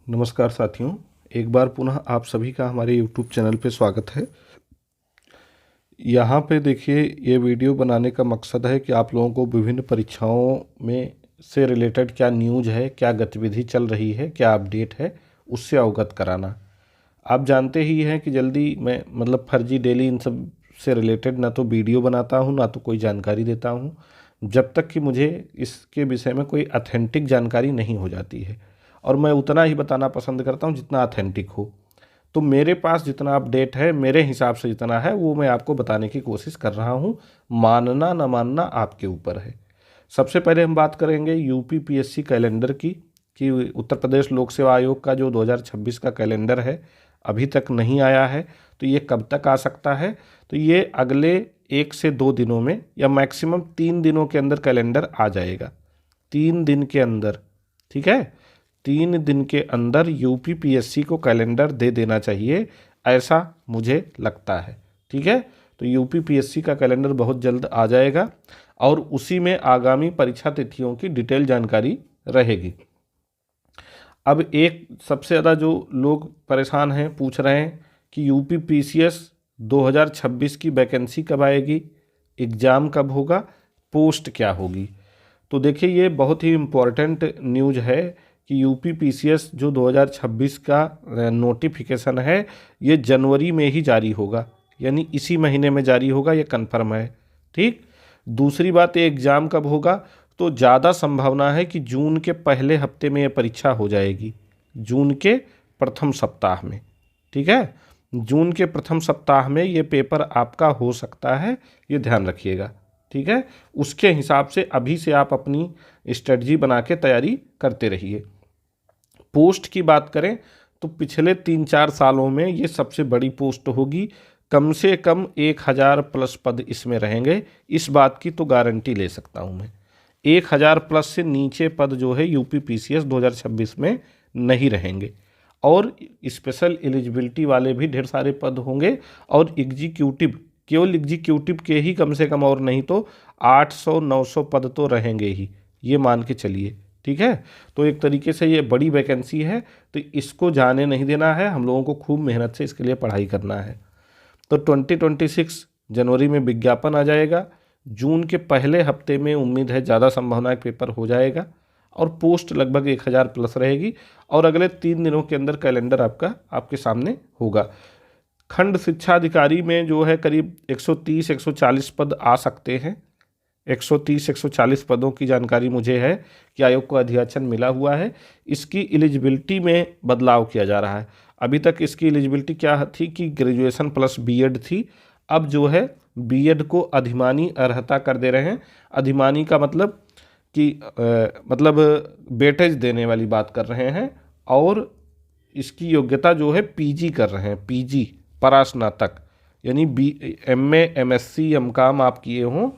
नमस्कार साथियों, एक बार पुनः आप सभी का हमारे YouTube चैनल पे स्वागत है। यहाँ पे देखिए, ये वीडियो बनाने का मकसद है कि आप लोगों को विभिन्न परीक्षाओं में से रिलेटेड क्या न्यूज़ है, क्या गतिविधि चल रही है, क्या अपडेट है, उससे अवगत कराना। आप जानते ही हैं कि जल्दी मैं फर्जी डेली इन सब से रिलेटेड ना तो वीडियो बनाता हूँ ना तो कोई जानकारी देता हूँ, जब तक कि मुझे इसके विषय में कोई ऑथेंटिक जानकारी नहीं हो जाती है। और मैं उतना ही बताना पसंद करता हूँ जितना ऑथेंटिक हो। तो मेरे पास जितना अपडेट है, मेरे हिसाब से जितना है, वो मैं आपको बताने की कोशिश कर रहा हूँ। मानना न मानना आपके ऊपर है। सबसे पहले हम बात करेंगे यूपी पीएससी कैलेंडर की, कि उत्तर प्रदेश लोक सेवा आयोग का जो 2026 का कैलेंडर है अभी तक नहीं आया है। तो ये कब तक आ सकता है? तो ये अगले 1 से 2 दिनों में या मैक्सिमम 3 दिनों के अंदर कैलेंडर आ जाएगा। 3 दिन के अंदर, ठीक है। 3 दिन के अंदर यूपी पीएससी को कैलेंडर दे देना चाहिए, ऐसा मुझे लगता है। ठीक है, तो यूपी पीएससी का कैलेंडर बहुत जल्द आ जाएगा और उसी में आगामी परीक्षा तिथियों की डिटेल जानकारी रहेगी। अब एक सबसे ज़्यादा जो लोग परेशान हैं, पूछ रहे हैं कि यूपी पीसीएस 2026 की वैकेंसी कब आएगी, एग्ज़ाम कब होगा, पोस्ट क्या होगी। तो देखिए, ये बहुत ही इम्पोर्टेंट न्यूज़ है कि यूपी पीसीएस जो 2026 का नोटिफिकेशन है, ये जनवरी में ही जारी होगा, यानी इसी महीने में जारी होगा, ये कन्फर्म है। ठीक। दूसरी बात, ये एग्ज़ाम कब होगा? तो ज़्यादा संभावना है कि जून के पहले हफ्ते में ये परीक्षा हो जाएगी, जून के प्रथम सप्ताह में। ठीक है, जून के प्रथम सप्ताह में ये पेपर आपका हो सकता है, ये ध्यान रखिएगा। ठीक है, उसके हिसाब से अभी से आप अपनी स्ट्रेटजी बना के तैयारी करते रहिए। पोस्ट की बात करें तो पिछले 3-4 सालों में ये सबसे बड़ी पोस्ट होगी। कम से कम 1000 प्लस पद इसमें रहेंगे, इस बात की तो गारंटी ले सकता हूँ मैं। 1000 प्लस से नीचे पद जो है यूपी पीसीएस 2026 में नहीं रहेंगे। और स्पेशल एलिजिबिलिटी वाले भी ढेर सारे पद होंगे, और एग्जीक्यूटिव, केवल एग्जीक्यूटिव के ही कम से कम और नहीं तो 800-900 पद तो रहेंगे ही, ये मान के चलिए। ठीक है, तो एक तरीके से ये बड़ी वैकेंसी है, तो इसको जाने नहीं देना है। हम लोगों को खूब मेहनत से इसके लिए पढ़ाई करना है। तो 2026 जनवरी में विज्ञापन आ जाएगा। जून के पहले हफ्ते में उम्मीद है, ज़्यादा संभावना है, पेपर हो जाएगा और पोस्ट लगभग 1000 प्लस रहेगी। और अगले 3 दिनों के अंदर कैलेंडर आपके सामने होगा। खंड शिक्षा अधिकारी में जो है करीब 130-140 पद आ सकते हैं। 130-140 पदों की जानकारी मुझे है कि आयोग को अधियाचन मिला हुआ है। इसकी एलिजिबिलिटी में बदलाव किया जा रहा है। अभी तक इसकी एलिजिबिलिटी क्या थी कि ग्रेजुएशन प्लस बीएड थी। अब जो है बीएड को अधिमानी अर्हता कर दे रहे हैं। अधिमानी का मतलब कि वेटेज देने वाली बात कर रहे हैं। और इसकी योग्यता जो है पीजी कर रहे हैं, पीजी परास्नातक, यानी एमए, एमएससी, एमकॉम आप किए हों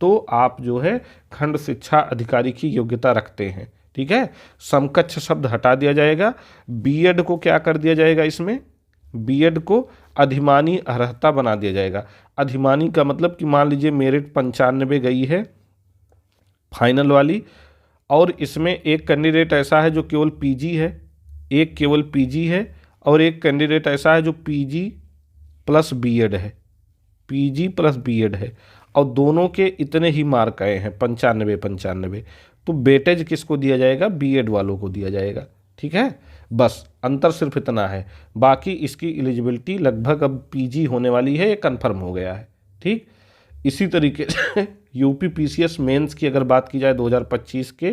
तो आप जो है खंड शिक्षा अधिकारी की योग्यता रखते हैं। ठीक है, समकक्ष शब्द हटा दिया जाएगा। बीएड को क्या कर दिया जाएगा? इसमें बीएड को अधिमानी अर्हता बना दिया जाएगा। अधिमानी का मतलब कि मान लीजिए मेरिट 95 गई है फाइनल वाली, और इसमें एक कैंडिडेट ऐसा है जो केवल पीजी है, एक केवल पीजी है, और एक कैंडिडेट ऐसा है जो पीजी प्लस बीएड है, पीजी प्लस बीएड है, और दोनों के इतने ही मार्क आए हैं 95-95, तो वेटेज किसको दिया जाएगा? बीएड वालों को दिया जाएगा। ठीक है, बस अंतर सिर्फ इतना है। बाकी इसकी एलिजिबिलिटी लगभग अब पीजी होने वाली है, ये कन्फर्म हो गया है। ठीक, इसी तरीके से यूपी पीसीएस मेंस की अगर बात की जाए 2025 के,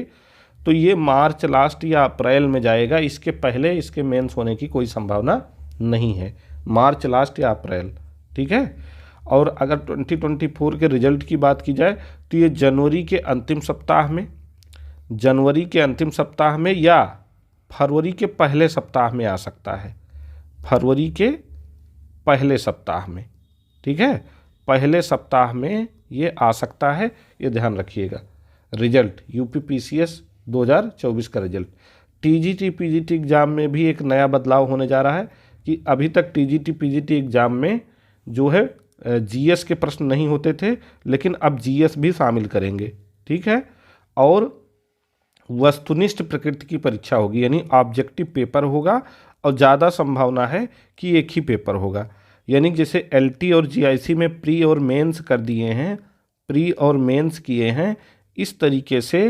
तो ये मार्च लास्ट या अप्रैल में जाएगा। इसके पहले इसके मेंस होने की कोई संभावना नहीं है, मार्च लास्ट या अप्रैल। ठीक है, और अगर 2024 के रिजल्ट की बात की जाए तो ये जनवरी के अंतिम सप्ताह में, जनवरी के अंतिम सप्ताह में या फरवरी के पहले सप्ताह में आ सकता है, फरवरी के पहले सप्ताह में। ठीक है, पहले सप्ताह में ये आ सकता है, ये ध्यान रखिएगा। रिजल्ट यूपी पीसीएस 2024 का रिजल्ट। टीजीटी पीजीटी एग्ज़ाम में भी एक नया बदलाव होने जा रहा है कि अभी तक टीजीटी पीजीटी एग्ज़ाम में जो है जीएस के प्रश्न नहीं होते थे, लेकिन अब जीएस भी शामिल करेंगे। ठीक है, और वस्तुनिष्ठ प्रकृति की परीक्षा होगी, यानी ऑब्जेक्टिव पेपर होगा और ज़्यादा संभावना है कि एक ही पेपर होगा। यानी जैसे एलटी और जीआईसी में प्री और मेंस कर दिए हैं, प्री और मेंस किए हैं, इस तरीके से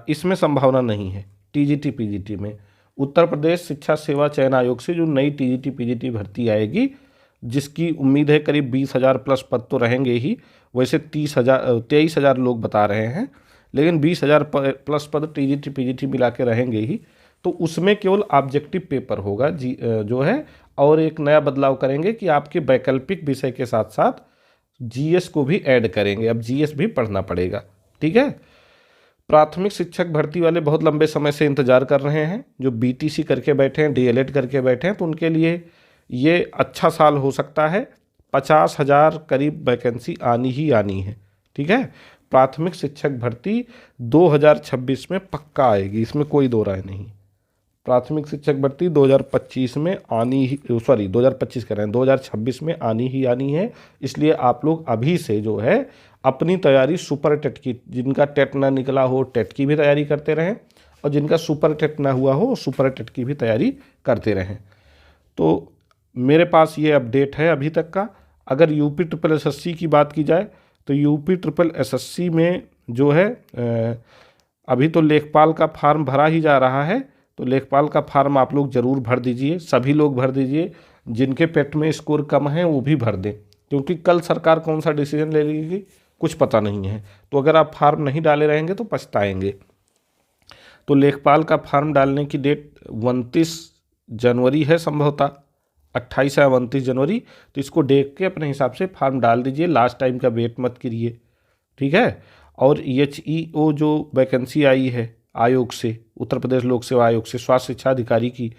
इसमें संभावना नहीं है। टीजीटी पीजीटी में उत्तर प्रदेश शिक्षा सेवा चयन आयोग से जो नई टीजीटी पीजीटी भर्ती आएगी, जिसकी उम्मीद है करीब 20,000 प्लस पद तो रहेंगे ही, वैसे 23,000 लोग बता रहे हैं, लेकिन 20,000 प्लस पद टीजीटी पीजीटी मिला के रहेंगे ही। तो उसमें केवल ऑब्जेक्टिव पेपर होगा जो है, और एक नया बदलाव करेंगे कि आपके वैकल्पिक विषय के साथ साथ जीएस को भी ऐड करेंगे, अब जीएस भी पढ़ना पड़ेगा। ठीक है। प्राथमिक शिक्षक भर्ती वाले बहुत लंबे समय से इंतजार कर रहे हैं, जो बीटीसी करके बैठे हैं, डीएलएड करके बैठे हैं, तो उनके लिए ये अच्छा साल हो सकता है। 50,000 करीब वैकेंसी आनी ही आनी है। ठीक है। प्राथमिक शिक्षक भर्ती 2026 में पक्का आएगी, इसमें कोई दो राय नहीं। प्राथमिक शिक्षक भर्ती 2025 में आनी ही, 2025 कह रहे हैं, 2026 में आनी ही आनी है। इसलिए आप लोग अभी से जो है अपनी तैयारी सुपर टेट की, जिनका टेट ना निकला हो टेट की भी तैयारी करते रहें, और जिनका सुपर टेट ना हुआ हो सुपर टेट की भी तैयारी करते रहें। तो मेरे पास ये अपडेट है अभी तक का। अगर यूपी ट्रिपल एसएससी की बात की जाए तो यूपी ट्रिपल एसएससी में जो है अभी तो लेखपाल का फार्म भरा ही जा रहा है, तो लेखपाल का फार्म आप लोग ज़रूर भर दीजिए, सभी लोग भर दीजिए। जिनके पेट में स्कोर कम है वो भी भर दें, क्योंकि कल सरकार कौन सा डिसीजन ले लेगी कुछ पता नहीं है। तो अगर आप फार्म नहीं डाले रहेंगे तो पछताएंगे। तो लेखपाल का फार्म डालने की डेट 29 जनवरी है संभवतः, 28 या 29 जनवरी। तो इसको देख के अपने हिसाब से फार्म डाल दीजिए, लास्ट टाइम का वेट मत करिए। ठीक है। और HEO जो वैकेंसी आई है आयोग से, उत्तर प्रदेश लोक सेवा आयोग से, स्वास्थ्य शिक्षा अधिकारी की,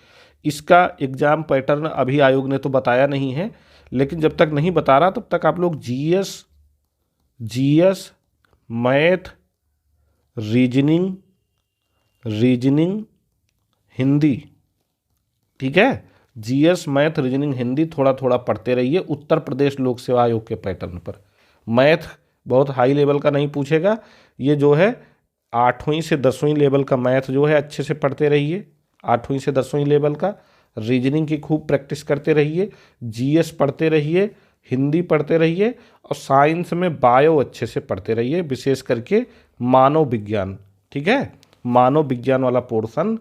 इसका एग्ज़ाम पैटर्न अभी आयोग ने तो बताया नहीं है, लेकिन जब तक नहीं बता रहा तब तक आप लोग जीएस, मैथ, रीजनिंग, हिंदी, ठीक है, जीएस, मैथ, रीजनिंग, हिंदी थोड़ा थोड़ा पढ़ते रहिए उत्तर प्रदेश लोक सेवा आयोग के पैटर्न पर। मैथ बहुत हाई लेवल का नहीं पूछेगा, ये जो है 8वीं से 10वीं लेवल का मैथ जो है अच्छे से पढ़ते रहिए, 8वीं से 10वीं लेवल का। रीजनिंग की खूब प्रैक्टिस करते रहिए, जीएस पढ़ते रहिए, हिंदी पढ़ते रहिए, और साइंस में बायो अच्छे से पढ़ते रहिए, विशेष करके मानव विज्ञान। ठीक है। मानव विज्ञान वाला पोर्शन,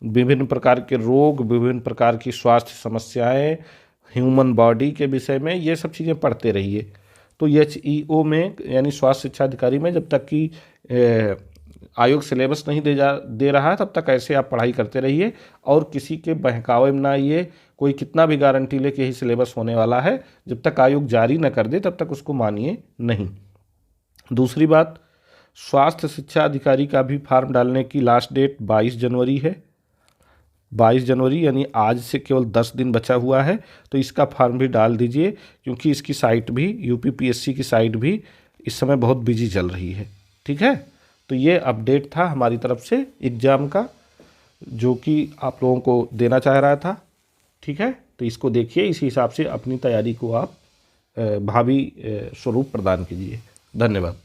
विभिन्न प्रकार के रोग, विभिन्न प्रकार की स्वास्थ्य समस्याएं, ह्यूमन बॉडी के विषय में, ये सब चीज़ें पढ़ते रहिए। तो HEO में यानी स्वास्थ्य शिक्षा अधिकारी में जब तक कि आयोग सिलेबस नहीं दे रहा है तब तक ऐसे आप पढ़ाई करते रहिए, और किसी के बहकावे में ना आइए। कोई कितना भी गारंटी ले कि यही सिलेबस होने वाला है, जब तक आयोग जारी न कर दे तब तक उसको मानिए नहीं। दूसरी बात, स्वास्थ्य शिक्षा अधिकारी का भी फार्म डालने की लास्ट डेट 22 जनवरी है। 22 जनवरी यानी आज से केवल 10 दिन बचा हुआ है, तो इसका फार्म भी डाल दीजिए, क्योंकि इसकी साइट भी, UPPSC की साइट भी इस समय बहुत बिजी चल रही है। ठीक है। तो ये अपडेट था हमारी तरफ से एग्ज़ाम का, जो कि आप लोगों को देना चाह रहा था। ठीक है। तो इसको देखिए, इसी हिसाब से अपनी तैयारी को आप भावी स्वरूप प्रदान कीजिए। धन्यवाद।